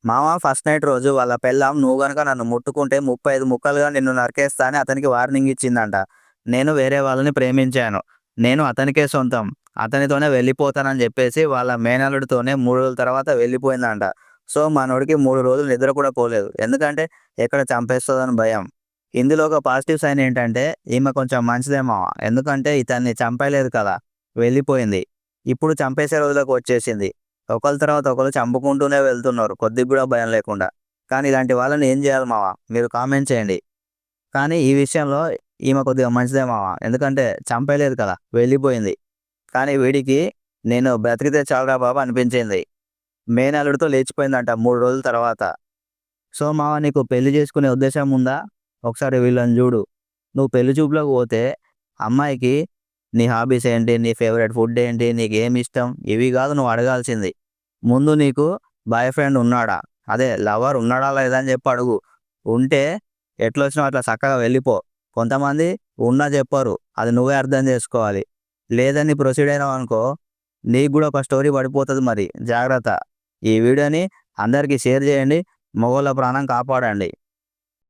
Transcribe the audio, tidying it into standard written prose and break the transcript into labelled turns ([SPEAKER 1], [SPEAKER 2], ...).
[SPEAKER 1] మామ first night రోజు వాళ్ళ పెళ్ళాం నువ్వు గనుక నన్ను ముట్టుకుంటే 35 ముక్కలుగా నిన్ను నరికేస్తా అని అతనికి వార్నింగ్ ఇచ్చిందంట. నేను వేరే వాళ్ళని ప్రేమించాను. నేను అతనికే సొంతం. అతనితోనే వెళ్ళిపోతానని జెప్పేసి వాళ్ళ మేనల్లుడితోనే 3 రోజుల తర్వాత వెళ్ళిపోయిందంట. సో, మనోడికి 3 రోజులు నిద్ర కూడా పోలేదు. ఎందుకంటే ఎక్కడ చంపేస్తదని భయం. ఇందులో ఒక పాజిటివ్ సైన్ ఏంటంటే ఈమె కొంచెం మంచిదే మామ. ఎందుకంటే ఇతన్ని చంపేయలేదు కదా! వెళ్ళిపోయింది. ఇప్పుడు చంపేసే రోజులోకి వచ్చేసింది. ఒకళ్ళ తర్వాత ఒకళ్ళు చంపుకుంటూనే వెళ్తున్నారు. కొద్దిగా గూడా భయం లేకుండా. కానీ ఇలాంటి వాళ్ళని ఏం జేయాలి మావ? మీరు కామెంట్ చేయండి. కానీ ఈ విషయంలో ఈమె కొద్దిగా మంచిదే మావ. ఎందుకంటే చంపేయలేదు కదా! వెళ్ళిపోయింది. కానీ వీడికి నేను బ్రతికితే చాలురా బాబు అనిపించింది. మేనల్లుడితో లేచిపోయిందంట 3 రోజుల తర్వాత. సో, మావ నీకు పెళ్లి చేసుకునే ఉద్దేశం ఉందా? ఒకసారి వీళ్ళని జూడు. నువ్వు పెళ్లి చూపులకు పోతే అమ్మాయికి నీ హాబీస్ ఏంటి? నీ ఫేవరెట్ ఫుడ్ ఏంటి? నీకేమిష్టం? ఇవి గాదు నువ్వు అడగాల్సింది. ముందు నీకు బాయ్ ఫ్రెండ్ ఉన్నాడా? అదే లవర్ ఉన్నాడా లేదా అని జెప్పి అడుగు. ఉంటే ఎట్లొచ్చినావో అట్లా సక్కగా వెళ్ళిపో. కొంతమంది ఉన్నా జెప్పరు. అది నువ్వే అర్థం జేసుకోవాలి. లేదని ప్రొసీడ్ అయినావనుకో నీకు గూడా ఒక స్టోరీ పడిపోతది మరి. జాగ్రత్త. ఈ వీడియోని అందరికీ షేర్ జేయండి. మగోళ్ళ ప్రాణం కాపాడండి.